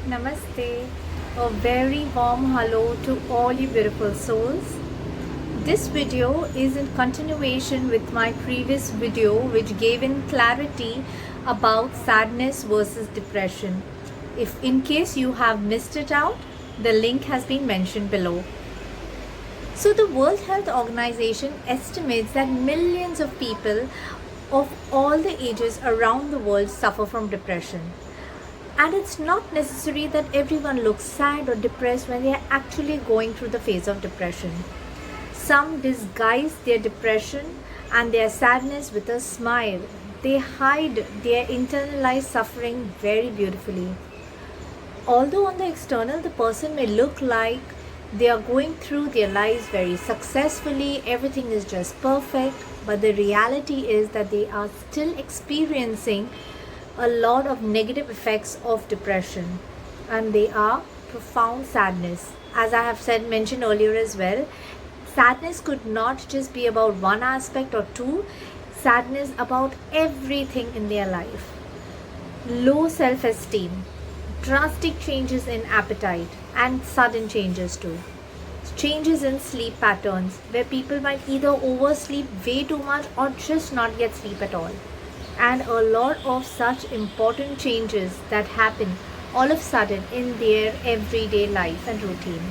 Namaste. A very warm hello to all you beautiful souls. This video is in continuation with my previous video which gave in clarity about sadness versus depression. If in case you have missed it out, the link has been mentioned below. So the World Health Organization estimates that millions of people of all the ages around the world suffer from depression. And it's not necessary that everyone looks sad or depressed when they are actually going through the phase of depression. Some disguise their depression and their sadness with a smile. They hide their internalized suffering very beautifully. Although on the external, the person may look like they are going through their lives very successfully, everything is just perfect, but the reality is that they are still experiencing a lot of negative effects of depression, and they are profound sadness. As I have mentioned earlier as well, sadness could not just be about one aspect or two. Sadness about everything in their life. Low self-esteem, drastic changes in appetite, and sudden changes too. Changes in sleep patterns where people might either oversleep way too much or just not get sleep at all. And a lot of such important changes that happen all of a sudden in their everyday life and routine.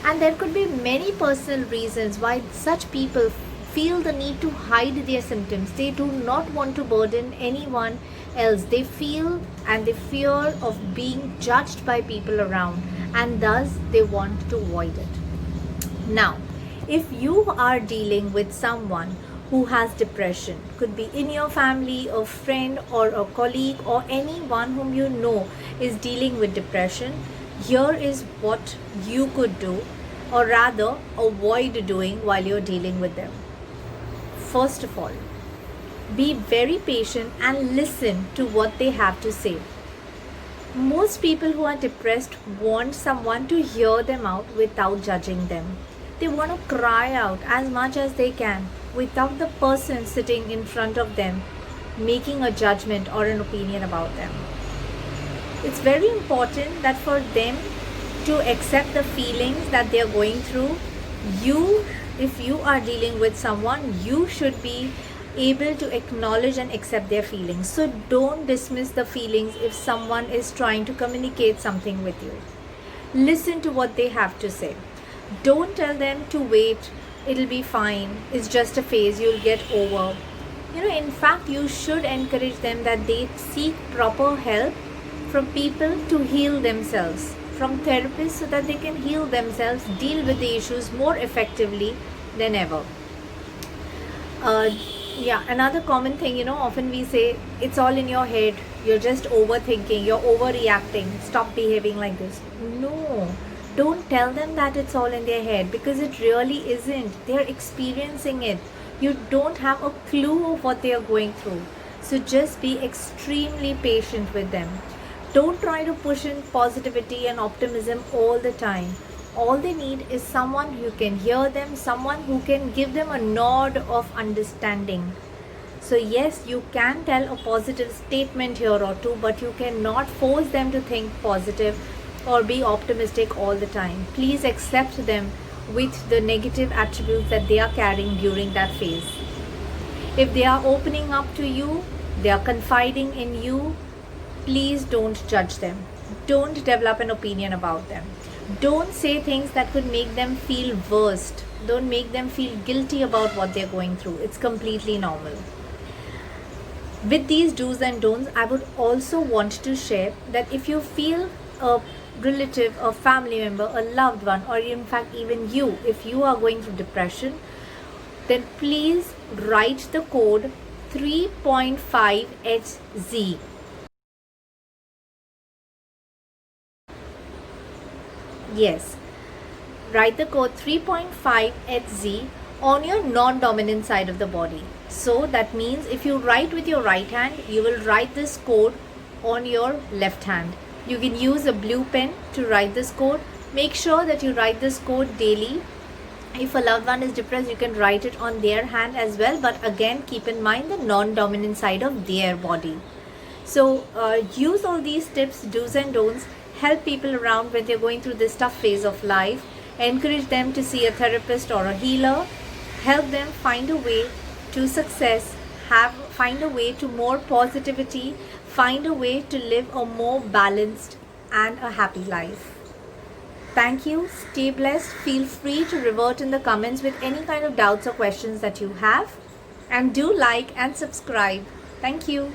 And there could be many personal reasons why such people feel the need to hide their symptoms. They do not want to burden anyone else. They feel and they fear of being judged by people around, and thus they want to avoid it. Now, if you are dealing with someone who has depression, could be in your family, a friend or a colleague or anyone whom you know is dealing with depression, here is what you could do, or rather avoid doing while you're dealing with them. First of all, be very patient and listen to what they have to say. Most people who are depressed want someone to hear them out without judging them. They want to cry out as much as they can without the person sitting in front of them making a judgment or an opinion about them. It's very important that for them to accept the feelings that they are going through, if you are dealing with someone, you should be able to acknowledge and accept their feelings. So don't dismiss the feelings if someone is trying to communicate something with you. Listen to what they have to say. Don't tell them to wait, it'll be fine, it's just a phase, you'll get over. In fact, you should encourage them that they seek proper help from people to heal themselves, from therapists, so that they can heal themselves, deal with the issues more effectively than ever. Another common thing, often we say, it's all in your head, you're just overthinking, you're overreacting, stop behaving like this. No, don't tell them that it's all in their head, because it really isn't. They're experiencing it. You don't have a clue of what they are going through. So just be extremely patient with them. Don't try to push in positivity and optimism all the time. All they need is someone who can hear them, someone who can give them a nod of understanding. So yes, you can tell a positive statement here or two, but you cannot force them to think positive or be optimistic all the time. Please accept them with the negative attributes that they are carrying during that phase. If they are opening up to you, they are confiding in you, please don't judge them. Don't develop an opinion about them. Don't say things that could make them feel worst. Don't make them feel guilty about what they're going through. It's completely normal. With these do's and don'ts, I would also want to share that if you feel a relative, a family member, a loved one, or in fact even you, if you are going through depression, then please write the code 3.5HZ. Yes, write the code 3.5HZ on your non-dominant side of the body. So that means if you write with your right hand, you will write this code on your left hand. You can use a blue pen to write this code. Make sure that you write this code daily. If a loved one is depressed, you can write it on their hand as well, but again keep in mind the non-dominant side of their body. So use all these tips, do's and don'ts, help people around when they're going through this tough phase of life, encourage them to see a therapist or a healer, help them find a way to success, find a way to more positivity, find a way to live a more balanced and a happy life. Thank you. Stay blessed. Feel free to revert in the comments with any kind of doubts or questions that you have. And do like and subscribe. Thank you.